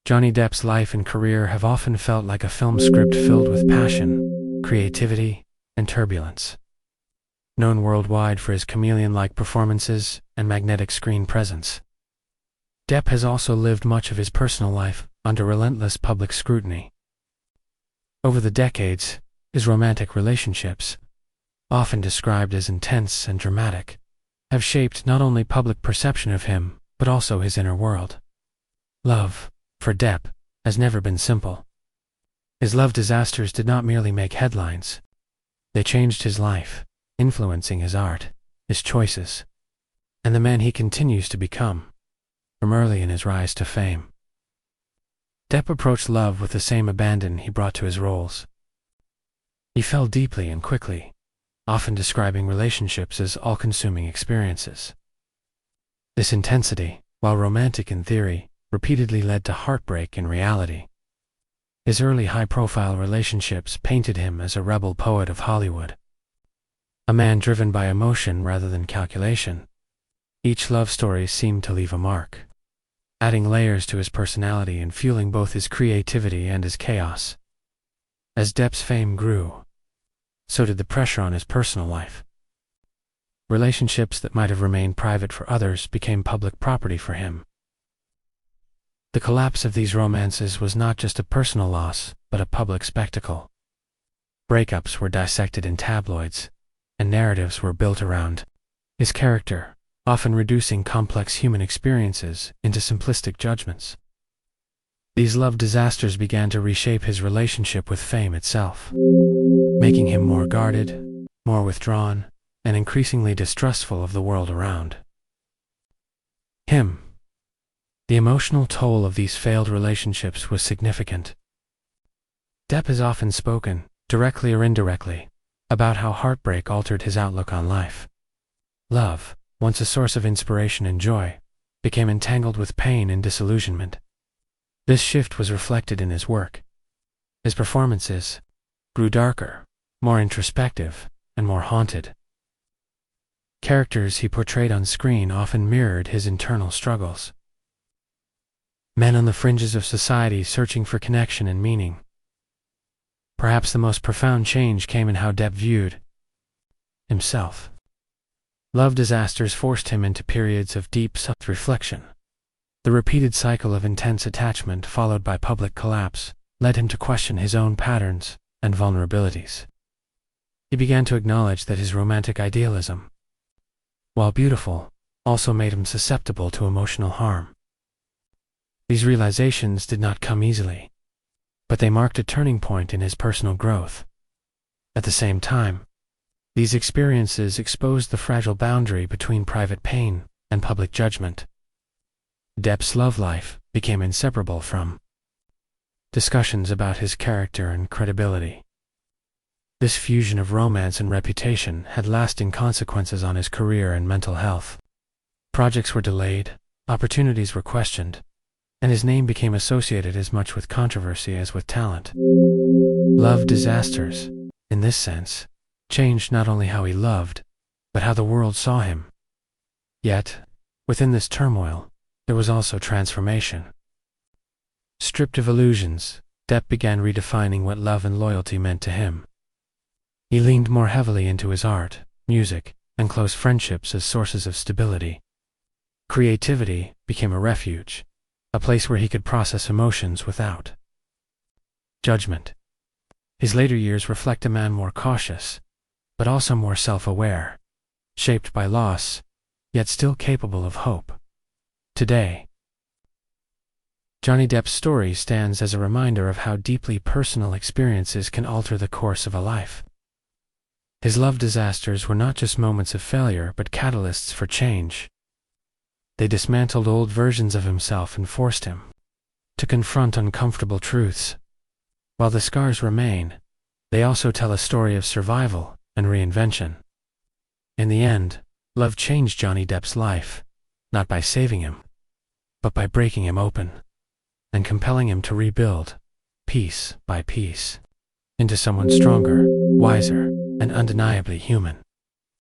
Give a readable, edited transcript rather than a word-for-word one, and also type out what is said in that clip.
Johnny Depp's life and career have often felt like a film script filled with passion, creativity, and turbulence. Known worldwide for his chameleon-like performances and magnetic screen presence, Depp has also lived much of his personal life under relentless public scrutiny. Over the decades, his romantic relationships, often described as intense and dramatic, have shaped not only public perception of him, but also his inner world. Love, for Depp, has never been simple. His love disasters did not merely make headlines. They changed his life, influencing his art, his choices, and the man he continues to become, from early in his rise to fame. Depp approached love with the same abandon he brought to his roles. He fell deeply and quickly, often describing relationships as all-consuming experiences. This intensity, while romantic in theory, repeatedly led to heartbreak in reality. His early high-profile relationships painted him as a rebel poet of Hollywood, a man driven by emotion rather than calculation. Each love story seemed to leave a mark, adding layers to his personality and fueling both his creativity and his chaos. As Depp's fame grew, so did the pressure on his personal life. Relationships that might have remained private for others became public property for him. The collapse of these romances was not just a personal loss, but a public spectacle. Breakups were dissected in tabloids, and narratives were built around his character, often reducing complex human experiences into simplistic judgments. These love disasters began to reshape his relationship with fame itself, making him more guarded, more withdrawn, and increasingly distrustful of the world around him. The emotional toll of these failed relationships was significant. Depp has often spoken, directly or indirectly, about how heartbreak altered his outlook on life. Love, once a source of inspiration and joy, became entangled with pain and disillusionment. This shift was reflected in his work. His performances grew darker, more introspective, and more haunted. Characters he portrayed on screen often mirrored his internal struggles. Men on the fringes of society searching for connection and meaning. Perhaps the most profound change came in how Depp viewed himself. Love disasters forced him into periods of deep self-reflection. The repeated cycle of intense attachment followed by public collapse led him to question his own patterns and vulnerabilities. He began to acknowledge that his romantic idealism, while beautiful, also made him susceptible to emotional harm. These realizations did not come easily, but they marked a turning point in his personal growth. At the same time, these experiences exposed the fragile boundary between private pain and public judgment. Depp's love life became inseparable from discussions about his character and credibility. This fusion of romance and reputation had lasting consequences on his career and mental health. Projects were delayed, opportunities were questioned, and his name became associated as much with controversy as with talent. Love disasters, in this sense, changed not only how he loved, but how the world saw him. Yet, within this turmoil, there was also transformation. Stripped of illusions, Depp began redefining what love and loyalty meant to him. He leaned more heavily into his art, music, and close friendships as sources of stability. Creativity became a refuge, a place where he could process emotions without judgment. His later years reflect a man more cautious, but also more self-aware, shaped by loss, yet still capable of hope. Today, Johnny Depp's story stands as a reminder of how deeply personal experiences can alter the course of a life. His love disasters were not just moments of failure, but catalysts for change. They dismantled old versions of himself and forced him to confront uncomfortable truths. While the scars remain, they also tell a story of survival and reinvention. In the end, love changed Johnny Depp's life, not by saving him, but by breaking him open and compelling him to rebuild, piece by piece, into someone stronger, wiser, and undeniably human.